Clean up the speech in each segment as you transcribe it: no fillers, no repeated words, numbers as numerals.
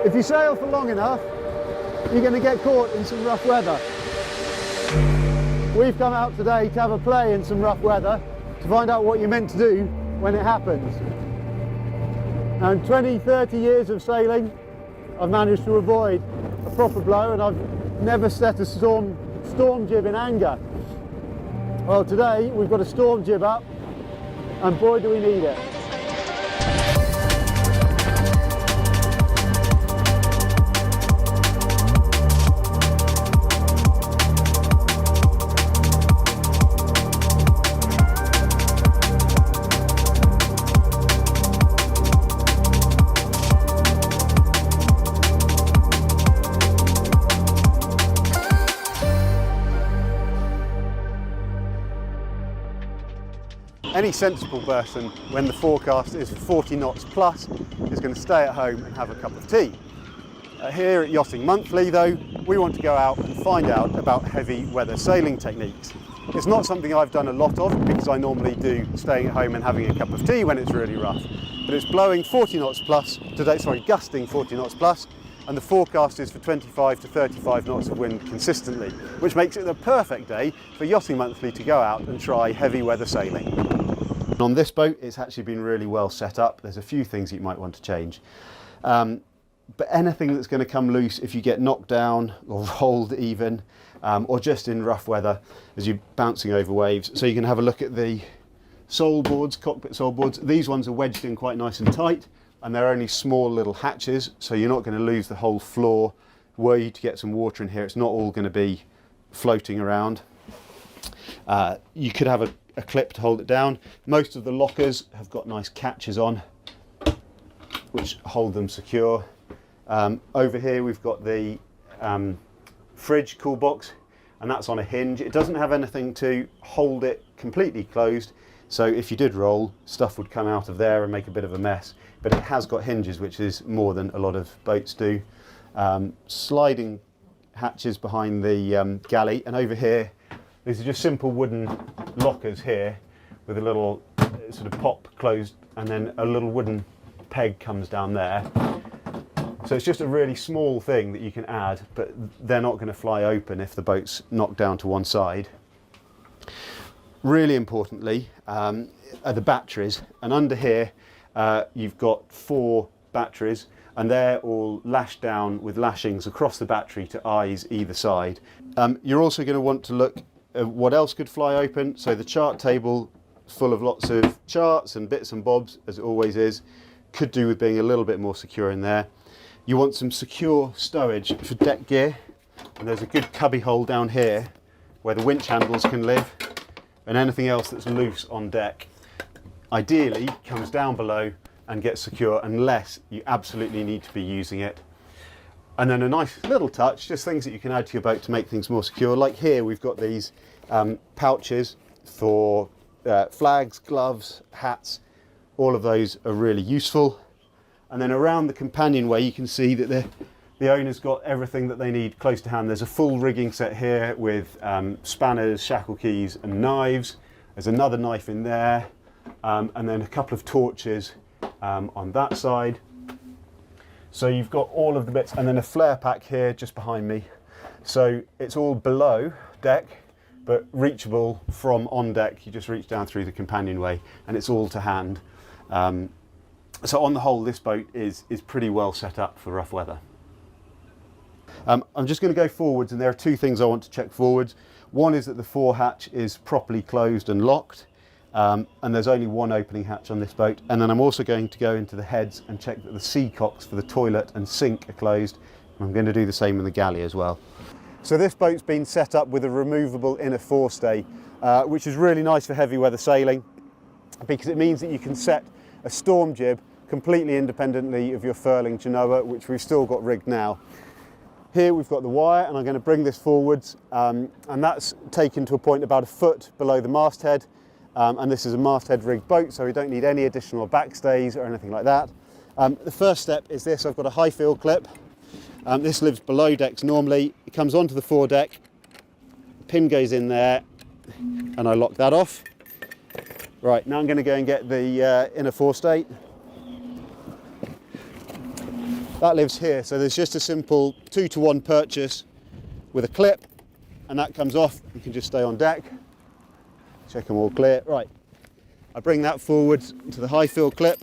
If you sail for long enough, you're going to get caught in some rough weather. We've come out today to have a play in some rough weather to find out what you're meant to do when it happens. Now in 20, 30 years of sailing, I've managed to avoid a proper blow, and I've never set a storm jib in anger. Well, today we've got a storm jib up, and boy do we need it. Any sensible person, when the forecast is 40 knots plus, is going to stay at home and have a cup of tea. Here at Yachting Monthly though, we want to go out and find out about heavy weather sailing techniques. It's not something I've done a lot of because I normally do staying at home and having a cup of tea when it's really rough. But it's blowing 40 knots plus today, gusting 40 knots plus, and the forecast is for 25 to 35 knots of wind consistently, which makes it the perfect day for Yachting Monthly to go out and try heavy weather sailing. On this boat, it's actually been really well set up. There's a few things you might want to change. But anything that's going to come loose if you get knocked down or rolled even, or just in rough weather as you're bouncing over waves. So you can have a look at the sole boards, cockpit sole boards. These ones are wedged in quite nice and tight, and they're only small little hatches, so you're not going to lose the whole floor. Were you to get some water in here, it's not all going to be floating around. You could have a clip to hold it down. Most of the lockers have got nice catches on which hold them secure. Over here we've got the fridge cool box, and that's on a hinge. It doesn't have anything to hold it completely closed, so if you did roll, stuff would come out of there and make a bit of a mess, but it has got hinges, which is more than a lot of boats do. Sliding hatches behind the galley, and over here these are just simple wooden lockers here with a little sort of pop closed, and then a little wooden peg comes down there. So it's just a really small thing that you can add, but they're not going to fly open if the boat's knocked down to one side. Really importantly are the batteries, and under here you've got 4 batteries, and they're all lashed down with lashings across the battery to eyes either side. You're also going to want to look what else could fly open. So the chart table full of lots of charts and bits and bobs, as it always is, could do with being a little bit more secure in there. You want some secure stowage for deck gear, and there's a good cubby hole down here where the winch handles can live, and anything else that's loose on deck ideally comes down below and gets secure unless you absolutely need to be using it. And then a nice little touch, just things that you can add to your boat to make things more secure. Like here, we've got these pouches for flags, gloves, hats. All of those are really useful. And then around the companionway, you can see that the owner's got everything that they need close to hand. There's a full rigging set here with spanners, shackle keys, and knives. There's another knife in there, and then a couple of torches on that side. So you've got all of the bits, and then a flare pack here just behind me. So it's all below deck, but reachable from on deck. You just reach down through the companionway, and it's all to hand. So on the whole, this boat is pretty well set up for rough weather. I'm just going to go forwards, and there are 2 things I want to check forwards. One is that the fore hatch is properly closed and locked. And there's only 1 opening hatch on this boat. And then I'm also going to go into the heads and check that the sea cocks for the toilet and sink are closed. I'm going to do the same in the galley as well. So this boat's been set up with a removable inner forestay, which is really nice for heavy weather sailing, because it means that you can set a storm jib completely independently of your furling genoa, which we've still got rigged now. Here we've got the wire, and I'm going to bring this forwards, and that's taken to a point about 1 foot below the masthead. And this is a masthead rigged boat, so we don't need any additional backstays or anything like that. The first step is this. I've got a high fill clip. This lives below decks normally. It comes onto the foredeck, pin goes in there, and I lock that off. Right, now I'm going to go and get the inner forestay. That lives here, so there's just a simple 2-to-1 purchase with a clip, and that comes off. You can just stay on deck. Check them all clear. Right, I bring that forward to the high fill clip.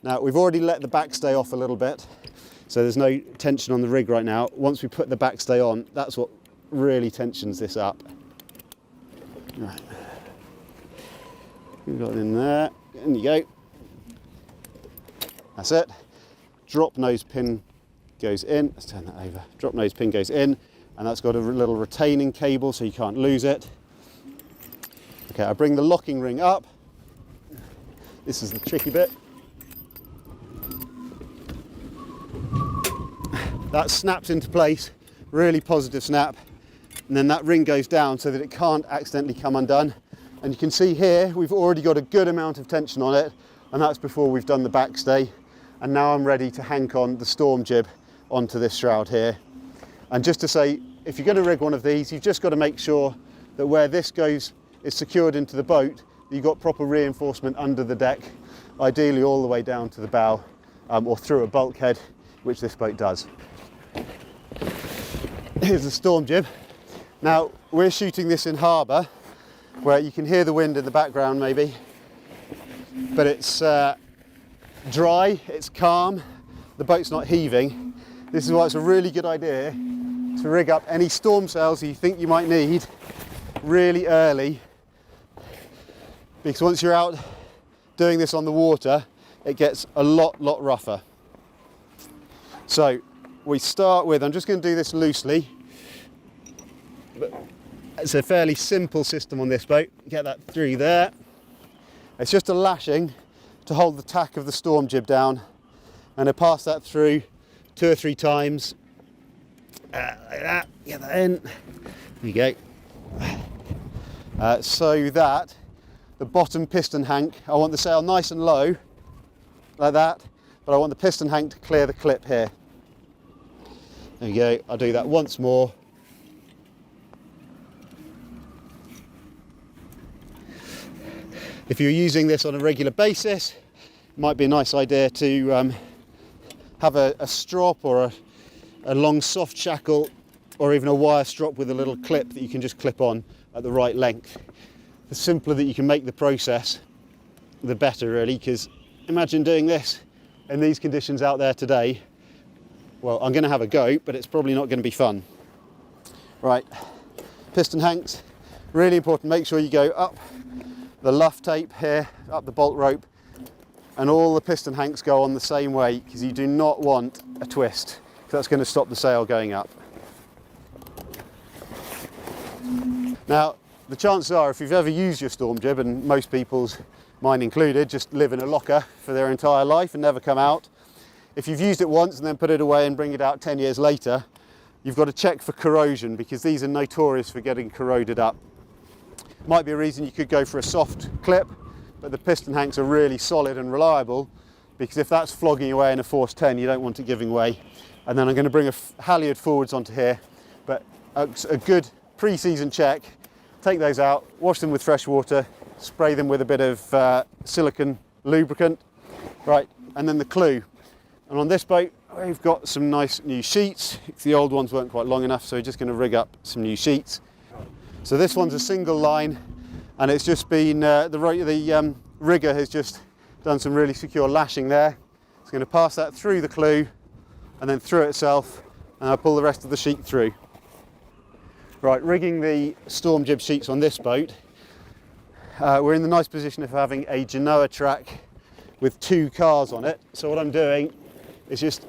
Now we've already let the backstay off a little bit, so there's no tension on the rig right now. Once we put the backstay on, that's what really tensions this up. Right, we've got it in there, in you go. That's it. Drop nose pin goes in. Let's turn that over. Drop nose pin goes in, and that's got a little retaining cable so you can't lose it. Okay, I bring the locking ring up. This is the tricky bit. That snaps into place, really positive snap, and then that ring goes down so that it can't accidentally come undone. And you can see here we've already got a good amount of tension on it, and that's before we've done the backstay. And now I'm ready to hank on the storm jib onto this shroud here. And just to say, if you're going to rig one of these, you've just got to make sure that where this goes is secured into the boat, you've got proper reinforcement under the deck, ideally all the way down to the bow, or through a bulkhead, which this boat does. Here's the storm jib. Now, we're shooting this in harbour, where you can hear the wind in the background maybe, but it's dry, it's calm, the boat's not heaving. This is why it's a really good idea to rig up any storm sails you think you might need really early, because once you're out doing this on the water, it gets a lot rougher. So we start with, I'm just going to do this loosely, but it's a fairly simple system on this boat. Get that through there. It's just a lashing to hold the tack of the storm jib down, and I pass that through 2 or 3 times, like that, get that in, there you go, so that the bottom piston hank, I want the sail nice and low, like that, but I want the piston hank to clear the clip here. There you go, I'll do that once more. If you're using this on a regular basis, it might be a nice idea to have a strop or a long soft shackle, or even a wire strop with a little clip that you can just clip on at the right length. The simpler that you can make the process, the better really, because imagine doing this in these conditions out there today. Well, I'm going to have a go, but it's probably not going to be fun. Right, piston hanks, really important. Make sure you go up the luff tape here, up the bolt rope, and all the piston hanks go on the same way, because you do not want a twist, because that's going to stop the sail going up. Now, the chances are, if you've ever used your storm jib, and most people's, mine included, just live in a locker for their entire life and never come out. If you've used it once and then put it away and bring it out 10 years later, you've got to check for corrosion, because these are notorious for getting corroded up. Might be a reason you could go for a soft clip, but the piston hanks are really solid and reliable, because if that's flogging away in a force 10, you don't want it giving way. And then I'm going to bring a halyard forwards onto here, but a good pre-season check, take those out, wash them with fresh water, spray them with a bit of silicone lubricant, right, and then the clue. And on this boat, we've got some nice new sheets. The old ones weren't quite long enough, so we're just going to rig up some new sheets. So this one's a single line, and it's just been, the rigger has just done some really secure lashing there. It's going to pass that through the clue and then through itself, and I'll pull the rest of the sheet through. Right, rigging the storm jib sheets on this boat, we're in the nice position of having a Genoa track with 2 cars on it. So what I'm doing is just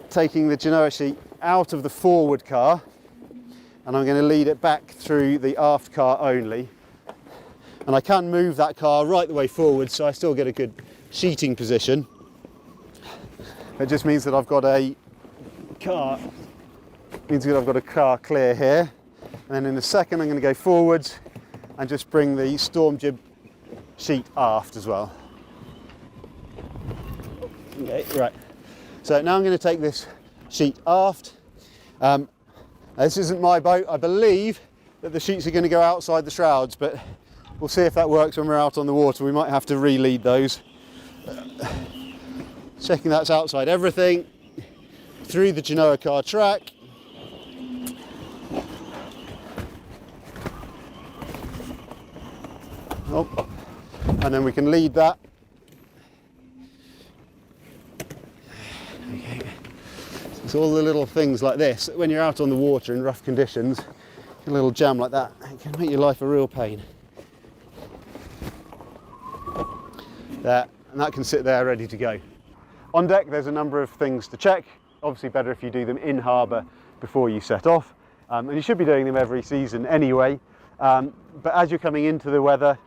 taking the Genoa sheet out of the forward car, and I'm going to lead it back through the aft car only. And I can move that car right the way forward, so I still get a good sheeting position. It just means that I've got a car, clear here. And then in a second I'm going to go forwards and just bring the storm jib sheet aft as well. Okay, right. So now I'm going to take this sheet aft. This isn't my boat. I believe that the sheets are going to go outside the shrouds, but we'll see if that works when we're out on the water. We might have to re-lead those. Checking that's outside everything. through the Genoa car track. Oh, and then we can lead that. Okay. So it's all the little things like this. When you're out on the water in rough conditions, a little jam like that, it can make your life a real pain. There, and that can sit there ready to go. On deck there's a number of things to check. Obviously better if you do them in harbour before you set off, and you should be doing them every season anyway, but as you're coming into the weather,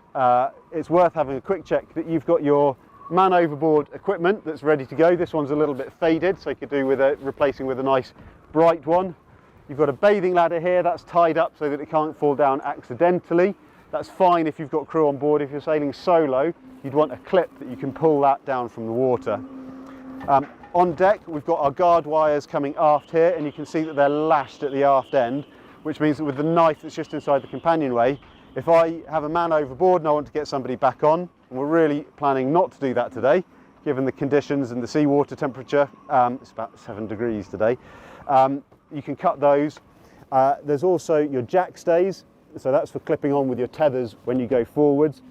it's worth having a quick check that you've got your man overboard equipment that's ready to go. This one's a little bit faded, so you could do with replacing with a nice bright one. You've got a bathing ladder here that's tied up so that it can't fall down accidentally. That's fine if you've got crew on board. If you're sailing solo, you'd want a clip that you can pull that down from the water. On deck, we've got our guard wires coming aft here, and you can see that they're lashed at the aft end, which means that with the knife that's just inside the companionway, if I have a man overboard and I want to get somebody back on, and we're really planning not to do that today, given the conditions and the seawater temperature, it's about 7 degrees today, you can cut those. There's also your jack stays, so that's for clipping on with your tethers when you go forwards,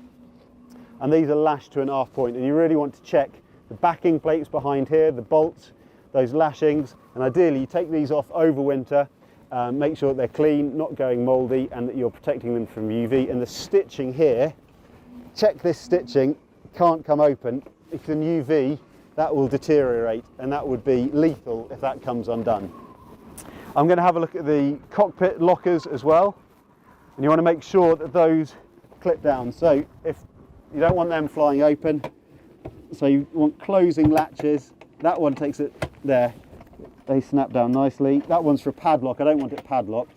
and these are lashed to an aft point, and you really want to check the backing plates behind here, the bolts, those lashings, and ideally you take these off over winter, make sure that they're clean, not going mouldy, and that you're protecting them from UV. And the stitching here, check this stitching, can't come open. If in UV, that will deteriorate, and that would be lethal if that comes undone. I'm going to have a look at the cockpit lockers as well, and you want to make sure that those clip down. So if you don't want them flying open, so you want closing latches. That one takes it there. They snap down nicely. That one's for a padlock. I don't want it padlocked.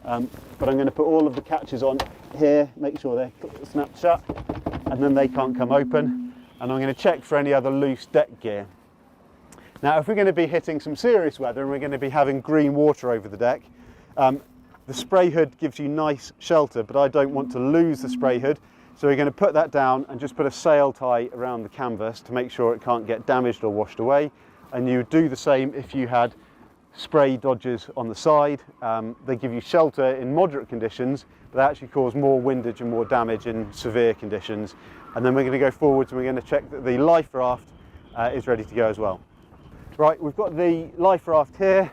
But I'm going to put all of the catches on here, make sure they're snapped shut, and then they can't come open. And I'm going to check for any other loose deck gear. Now, if we're going to be hitting some serious weather and we're going to be having green water over the deck, the spray hood gives you nice shelter, but I don't want to lose the spray hood. So we're going to put that down and just put a sail tie around the canvas to make sure it can't get damaged or washed away. And you would do the same if you had spray dodgers on the side. They give you shelter in moderate conditions, but they actually cause more windage and more damage in severe conditions. And then we're going to go forwards and we're going to check that the life raft is ready to go as well. Right, we've got the life raft here.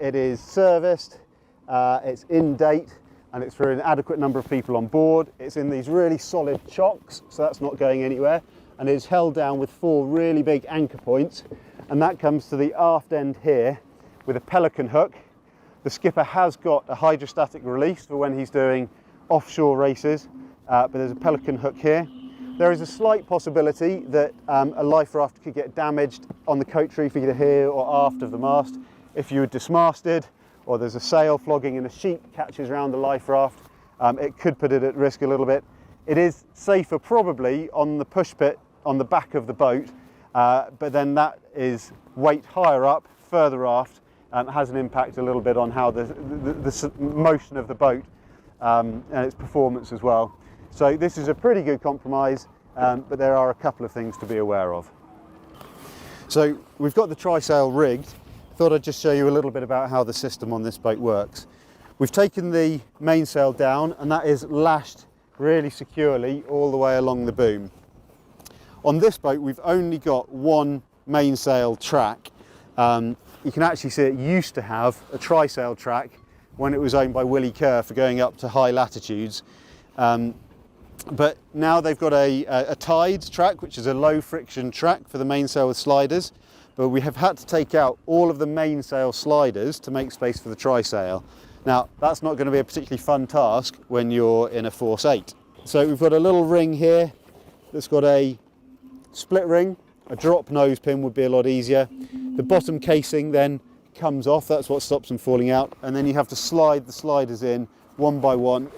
It is serviced, it's in date, and it's for an adequate number of people on board. It's in these really solid chocks, so that's not going anywhere, and it's held down with 4 really big anchor points, and that comes to the aft end here with a pelican hook. The skipper has got a hydrostatic release for when he's doing offshore races, but there's a pelican hook here. There is a slight possibility that a life raft could get damaged on the coat reef either here or aft of the mast if you were dismasted, or there's a sail flogging and a sheet catches around the life raft. It could put it at risk a little bit. It is safer probably on the push pit on the back of the boat, but then that is weight higher up, further aft, has an impact a little bit on how the motion of the boat and its performance as well. So this is a pretty good compromise, but there are a couple of things to be aware of. So we've got the trysail rigged. Thought I'd just show you a little bit about how the system on this boat works. We've taken the mainsail down, and that is lashed really securely all the way along the boom. On this boat we've only got one mainsail track. You can actually see it used to have a trysail track when it was owned by Willie Kerr for going up to high latitudes. But now they've got a tide track, which is a low friction track for the mainsail with sliders. But we have had to take out all of the mainsail sliders to make space for the trysail. Now, that's not going to be a particularly fun task when you're in a Force 8. So we've got a little ring here that's got a split ring. A drop nose pin would be a lot easier. The bottom casing then comes off, that's what stops them falling out, and then you have to slide the sliders in one by one,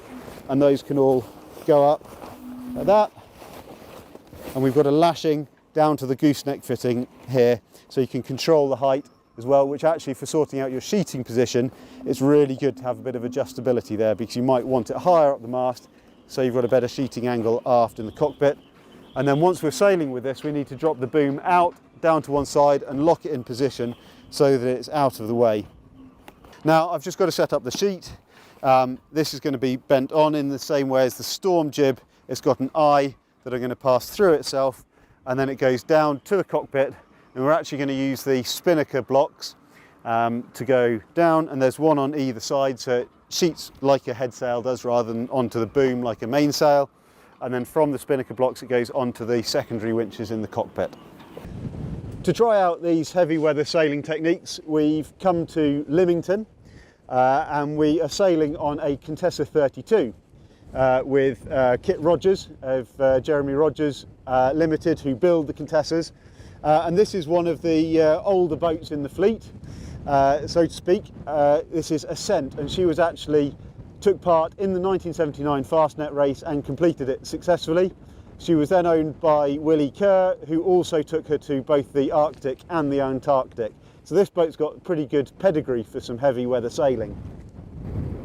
and those can all go up like that. And we've got a lashing down to the gooseneck fitting here, so you can control the height as well, which actually for sorting out your sheeting position, it's really good to have a bit of adjustability there, because you might want it higher up the mast, so you've got a better sheeting angle aft in the cockpit. And then once we're sailing with this, we need to drop the boom out, down to one side, and lock it in position so that it's out of the way. Now I've just got to set up the sheet. This is going to be bent on in the same way as the storm jib. It's got an eye that are going to pass through itself, and then it goes down to the cockpit, and we're actually going to use the spinnaker blocks to go down, and there's one on either side, so it sheets like a head sail does rather than onto the boom like a mainsail, and then from the spinnaker blocks it goes onto the secondary winches in the cockpit. To try out these heavy weather sailing techniques, we've come to Lymington and we are sailing on a Contessa 32 with Kit Rogers of Jeremy Rogers Limited, who build the Contessas, and this is one of the older boats in the fleet, so to speak. This is Ascent, and she took part in the 1979 Fastnet race and completed it successfully. She was then owned by Willie Kerr, who also took her to both the Arctic and the Antarctic. So this boat's got pretty good pedigree for some heavy weather sailing.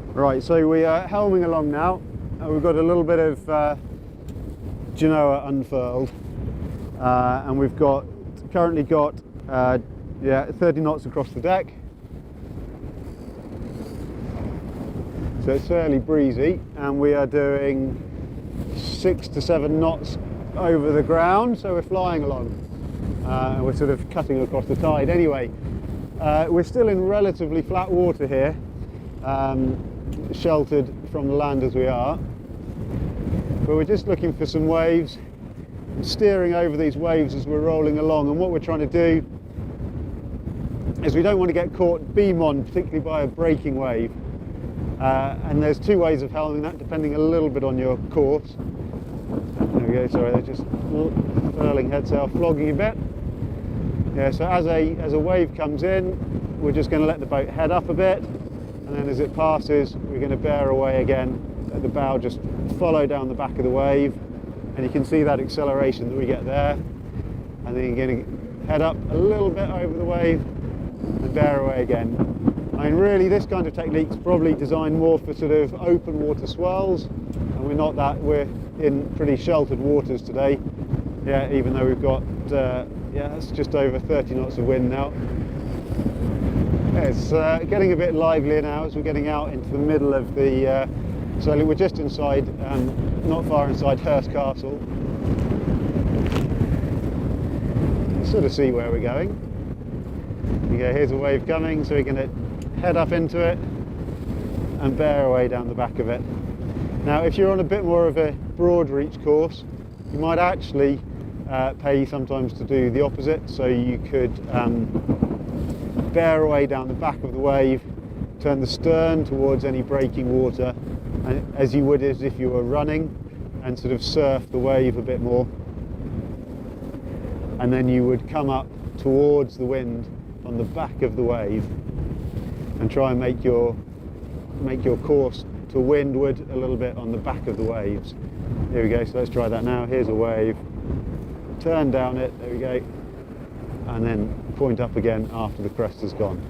Right, so we are helming along now. We've got a little bit of Genoa unfurled, and we've currently got 30 knots across the deck. So it's fairly breezy, and we are doing 6 to 7 knots over the ground, so we're flying along. And we're sort of cutting across the tide. Anyway, we're still in relatively flat water here, sheltered from the land as we are, but we're just looking for some waves and steering over these waves as we're rolling along. And what we're trying to do is we don't want to get caught beam on, particularly by a breaking wave. And there's two ways of helming that, depending a little bit on your course. There we go, sorry, they're just furling head sail, flogging a bit. Yeah, so as a wave comes in, we're just going to let the boat head up a bit, and then as it passes, we're going to bear away again. Let the bow just follow down the back of the wave, and you can see that acceleration that we get there. And then you're going to head up a little bit over the wave and bear away again. I mean, really, this kind of technique is probably designed more for sort of open water swells, and we're in pretty sheltered waters today. Yeah, even though we've got it's just over 30 knots of wind now. It's getting a bit livelier now as we're getting out into the middle of the. So we're just inside, not far inside Hurst Castle. You sort of see where we're going. Okay, here's a wave coming, so we're going to head up into it and bear away down the back of it. Now, if you're on a bit more of a broad reach course, you might actually pay sometimes to do the opposite. So you could bear away down the back of the wave, turn the stern towards any breaking water, and as you would as if you were running, and sort of surf the wave a bit more. And then you would come up towards the wind on the back of the wave and try and make your course to windward a little bit on the back of the waves. Here we go, so let's try that now. Here's a wave, turn down it, there we go, and then point up again after the crest has gone.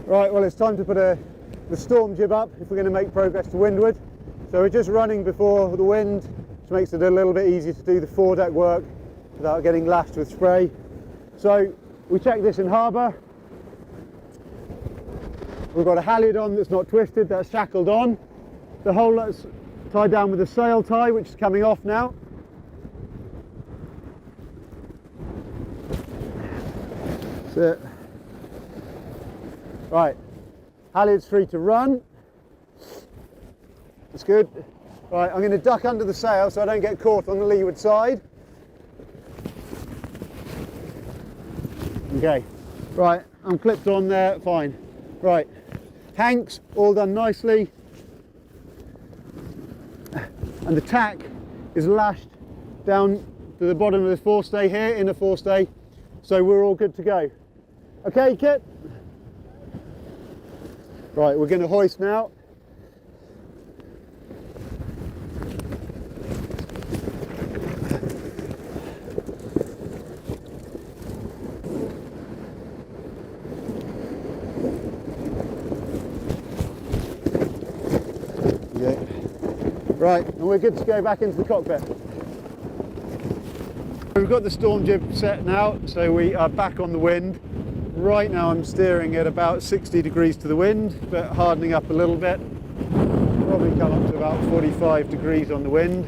Right, well, it's time to put the storm jib up if we're going to make progress to windward. So we're just running before the wind, which makes it a little bit easier to do the foredeck work without getting lashed with spray. So we check this in harbour. We've got a halyard on that's not twisted, that's shackled on. The whole lot's tied down with a sail tie, which is coming off now. That's it. Right, halyard's free to run. That's good. Right, I'm going to duck under the sail so I don't get caught on the leeward side. Okay, right, I'm clipped on there, fine. Right, hanks, all done nicely. And the tack is lashed down to the bottom of the forestay here, inner forestay, so we're all good to go. Okay, Kit? Right, we're going to hoist now. Right, and we're good to go back into the cockpit. We've got the storm jib set now, so we are back on the wind. Right now I'm steering at about 60 degrees to the wind, but hardening up a little bit. Probably come up to about 45 degrees on the wind.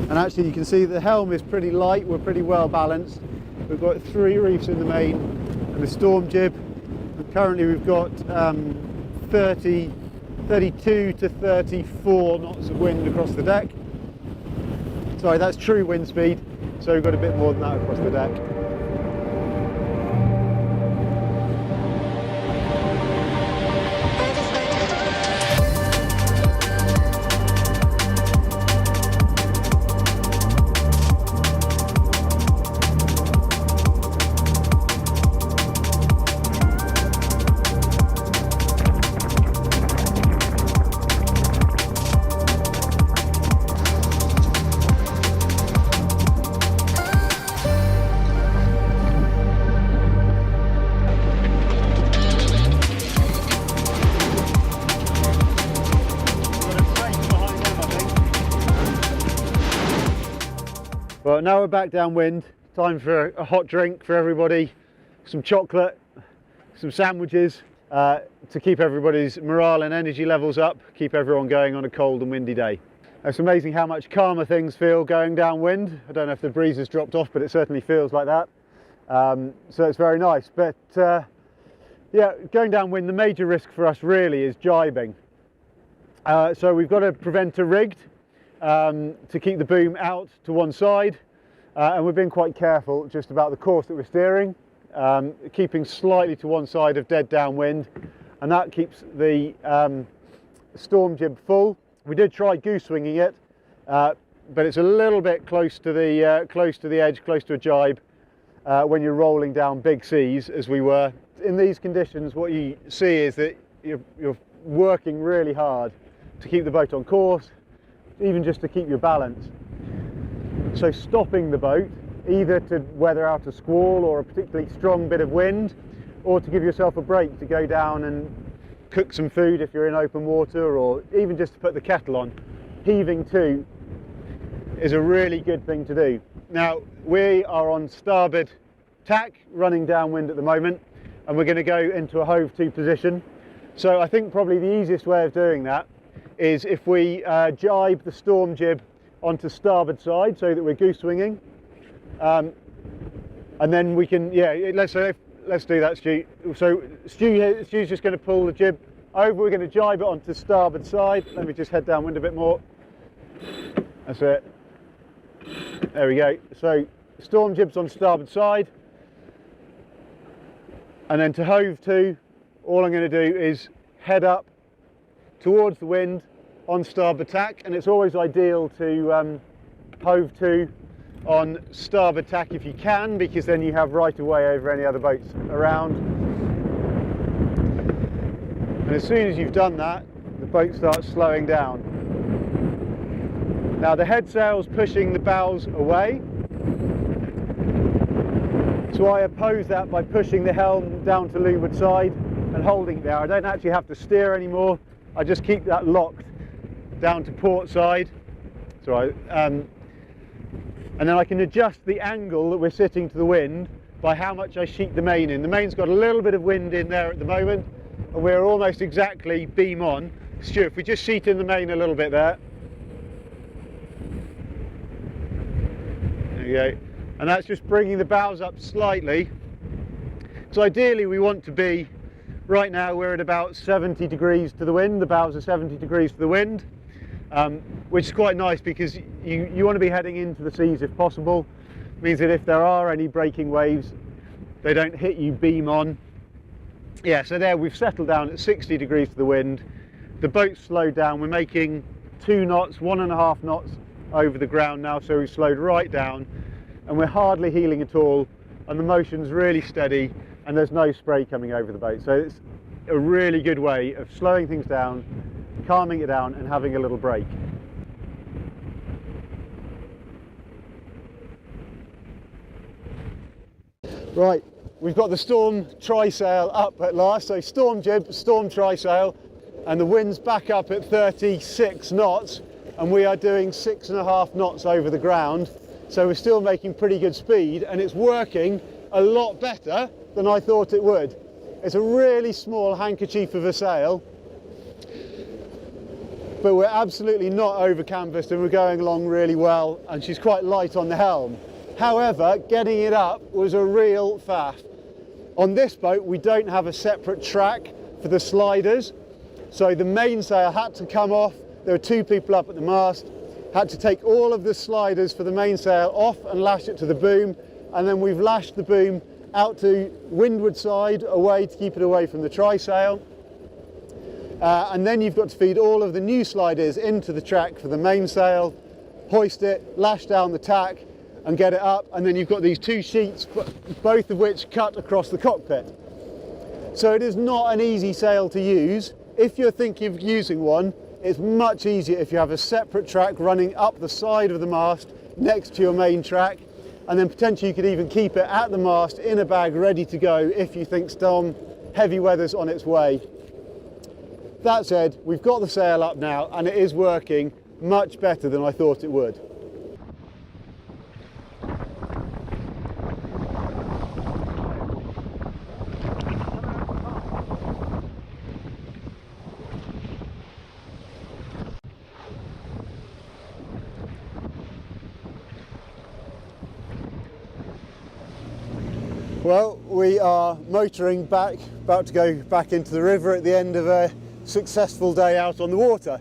And actually you can see the helm is pretty light, we're pretty well balanced. We've got 3 reefs in the main and the storm jib. And currently we've got 32 to 34 knots of wind across the deck. Sorry, that's true wind speed, so we've got a bit more than that across the deck. Well, now we're back downwind. Time for a hot drink for everybody, some chocolate, some sandwiches to keep everybody's morale and energy levels up, keep everyone going on a cold and windy day. It's amazing how much calmer things feel going downwind. I don't know if the breeze has dropped off, but it certainly feels like that. So it's very nice. But yeah, going downwind, the major risk for us really is jibing. So we've got a preventer rigged to keep the boom out to one side, and we've been quite careful just about the course that we're steering, keeping slightly to one side of dead downwind, and that keeps the storm jib full. We did try goose winging it, but it's a little bit close to the edge, close to a jibe when you're rolling down big seas, as we were. In these conditions, what you see is that you're working really hard to keep the boat on course, even just to keep your balance. So stopping the boat, either to weather out a squall or a particularly strong bit of wind, or to give yourself a break to go down and cook some food if you're in open water, or even just to put the kettle on, heaving to is a really good thing to do. Now, we are on starboard tack, running downwind at the moment, and we're going to go into a hove to position. So I think probably the easiest way of doing that is if we jibe the storm jib onto starboard side so that we're goose winging, and then we can, yeah, let's do that, Stu. So Stu's just going to pull the jib over. We're going to jibe it onto starboard side. Let me just head downwind a bit more. That's it. There we go. So storm jib's on starboard side, and then to hove to, all I'm going to do is head up towards the wind on starboard tack, and it's always ideal to hove to on starboard tack if you can, because then you have right of way over any other boats around. And as soon as you've done that, the boat starts slowing down. Now the head sail's pushing the bows away, so I oppose that by pushing the helm down to leeward side and holding it there. I don't actually have to steer anymore, I just keep that locked down to port side. Sorry, and then I can adjust the angle that we're sitting to the wind by how much I sheet the main in. The main's got a little bit of wind in there at the moment, and we're almost exactly beam on. Stu, if we just sheet in the main a little bit there. There you go. And that's just bringing the bows up slightly. So ideally we want to be, right now we're at about 70 degrees to the wind, the bows are 70 degrees to the wind, which is quite nice because you want to be heading into the seas if possible. It means that if there are any breaking waves, they don't hit you beam on. Yeah, so there we've settled down at 60 degrees to the wind. The boat's slowed down, we're making 2 knots, 1.5 knots over the ground now, so we've slowed right down, and we're hardly heeling at all, and the motion's really steady, and there's no spray coming over the boat. So it's a really good way of slowing things down, calming it down, and having a little break. Right, we've got the storm trysail up at last, so storm jib, storm trysail, and the wind's back up at 36 knots. and we are doing 6.5 knots over the ground, so we're still making pretty good speed, and it's working a lot better than I thought it would. It's a really small handkerchief of a sail, but we're absolutely not over canvassed and we're going along really well, and she's quite light on the helm. However, getting it up was a real faff. On this boat we don't have a separate track for the sliders, so the mainsail had to come off. There were 2 people up at the mast, had to take all of the sliders for the mainsail off and lash it to the boom, and then we've lashed the boom out to windward side away to keep it away from the trysail. And then you've got to feed all of the new sliders into the track for the mainsail, hoist it, lash down the tack and get it up, and then you've got these 2 sheets, both of which cut across the cockpit. So it is not an easy sail to use. If you're thinking of using one, it's much easier if you have a separate track running up the side of the mast next to your main track, and then potentially you could even keep it at the mast in a bag ready to go if you think storm heavy weather's on its way. That said, we've got the sail up now and it is working much better than I thought it would. Well, we are motoring back, about to go back into the river at the end of a successful day out on the water.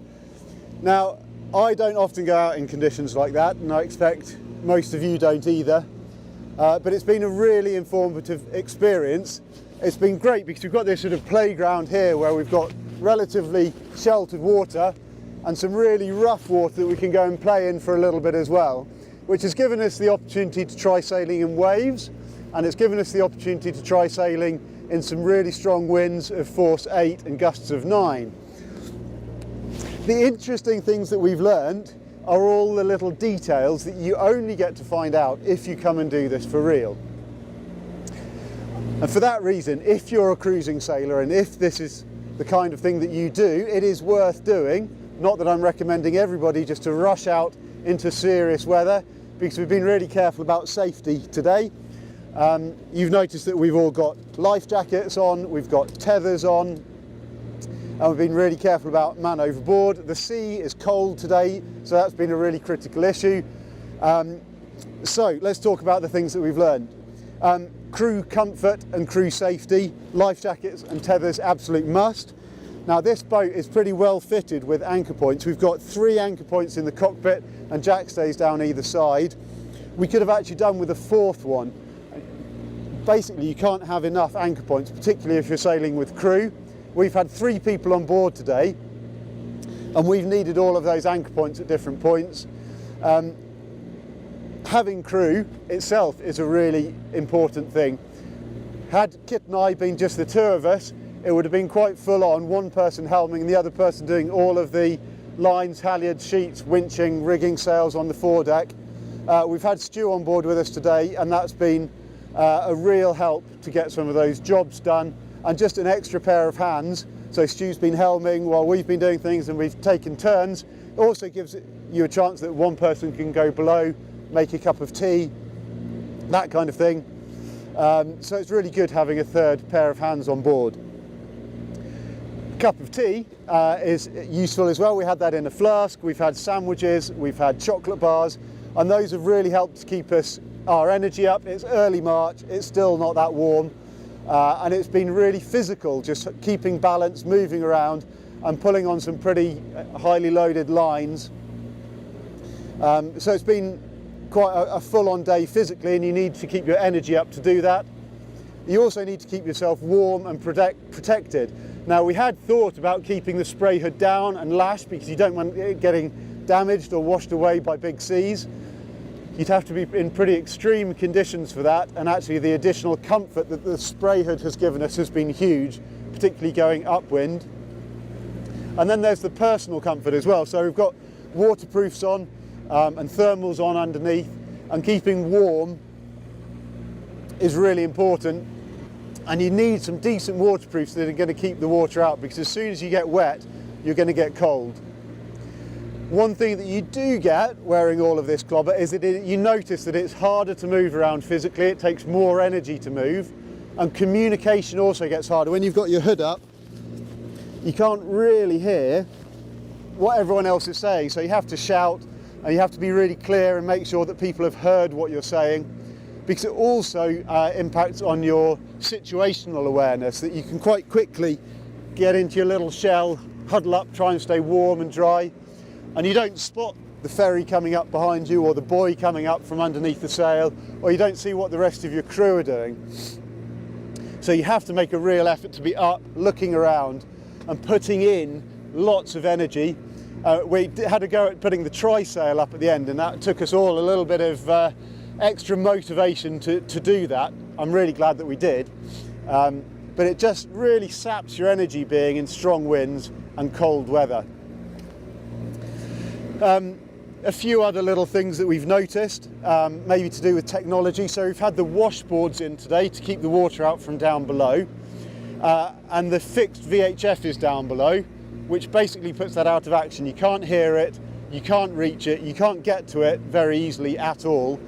Now, I don't often go out in conditions like that, and I expect most of you don't either, but it's been a really informative experience. It's been great because we've got this sort of playground here where we've got relatively sheltered water and some really rough water that we can go and play in for a little bit as well, which has given us the opportunity to try sailing in waves, and it's given us the opportunity to try sailing in some really strong winds of force 8 and gusts of 9. The interesting things that we've learned are all the little details that you only get to find out if you come and do this for real. And for that reason, if you're a cruising sailor and if this is the kind of thing that you do, it is worth doing. Not that I'm recommending everybody just to rush out into serious weather, because we've been really careful about safety today. You've noticed that we've all got life jackets on, we've got tethers on, and we've been really careful about man overboard. The sea is cold today, so that's been a really critical issue. So let's talk about the things that we've learned. Crew comfort and crew safety, life jackets and tethers, absolute must. Now this boat is pretty well fitted with anchor points. We've got 3 anchor points in the cockpit and jackstays down either side. We could have actually done with a 4th one. Basically, you can't have enough anchor points, particularly if you're sailing with crew. We've had 3 people on board today, and we've needed all of those anchor points at different points. Having crew itself is a really important thing. Had Kit and I been just the 2 of us, it would have been quite full on, one person helming and the other person doing all of the lines, halyards, sheets, winching, rigging sails on the foredeck. We've had Stu on board with us today, and that's been a real help to get some of those jobs done, and just an extra pair of hands. So Stu's been helming while we've been doing things and we've taken turns. It also gives you a chance that one person can go below, make a cup of tea, that kind of thing. So it's really good having a 3rd pair of hands on board. Cup of tea is useful as well. We had that in a flask, we've had sandwiches, we've had chocolate bars, and those have really helped to keep our energy up. It's early March, it's still not that warm, and it's been really physical, just keeping balance, moving around and pulling on some pretty highly loaded lines. So it's been quite a full-on day physically, and you need to keep your energy up to do that. You also need to keep yourself warm and protected. Now, we had thought about keeping the spray hood down and lashed because you don't want it getting damaged or washed away by big seas. You'd have to be in pretty extreme conditions for that, and actually the additional comfort that the spray hood has given us has been huge, particularly going upwind. And then there's the personal comfort as well. So we've got waterproofs on and thermals on underneath, and keeping warm is really important. And you need some decent waterproofs that are going to keep the water out, because as soon as you get wet, you're going to get cold. One thing that you do get wearing all of this clobber is that you notice that it's harder to move around physically, it takes more energy to move, and communication also gets harder. When you've got your hood up, you can't really hear what everyone else is saying, so you have to shout and you have to be really clear and make sure that people have heard what you're saying, because it also impacts on your situational awareness, that you can quite quickly get into your little shell, huddle up, try and stay warm and dry, and you don't spot the ferry coming up behind you or the buoy coming up from underneath the sail, or you don't see what the rest of your crew are doing. So you have to make a real effort to be up, looking around and putting in lots of energy. We had to go at putting the trysail up at the end, and that took us all a little bit of extra motivation to do that. I'm really glad that we did. But it just really saps your energy being in strong winds and cold weather. A few other little things that we've noticed, maybe to do with technology. So we've had the washboards in today to keep the water out from down below, and the fixed VHF is down below, which basically puts that out of action. You can't hear it, you can't reach it, you can't get to it very easily at all.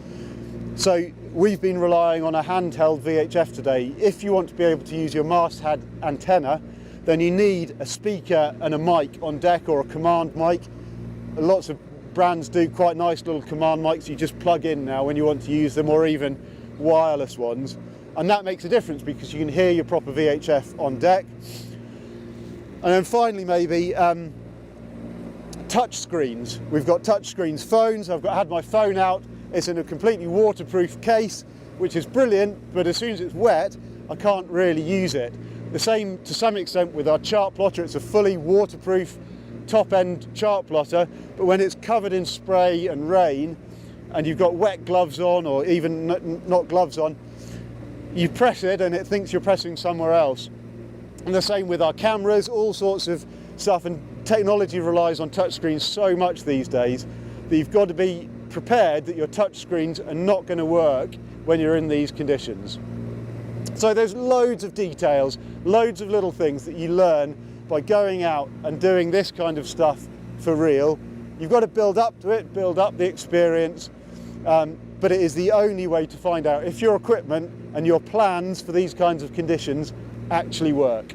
So we've been relying on a handheld VHF today. If you want to be able to use your masthead antenna, then you need a speaker and a mic on deck, or a command mic. Lots of brands do quite nice little command mics you just plug in now when you want to use them, or even wireless ones. And that makes a difference because you can hear your proper VHF on deck. And then finally, maybe touch screens. We've got touch screens, phones. I've had my phone out. It's in a completely waterproof case, which is brilliant, but as soon as it's wet, I can't really use it. The same to some extent with our chart plotter. It's a fully waterproof top-end chart plotter, but when it's covered in spray and rain and you've got wet gloves on, or even not gloves on, you press it and it thinks you're pressing somewhere else. And the same with our cameras, all sorts of stuff, and technology relies on touchscreens so much these days that you've got to be prepared that your touchscreens are not going to work when you're in these conditions. So there's loads of details, loads of little things that you learn by going out and doing this kind of stuff for real. You've got to build up to it, build up the experience, but it is the only way to find out if your equipment and your plans for these kinds of conditions actually work.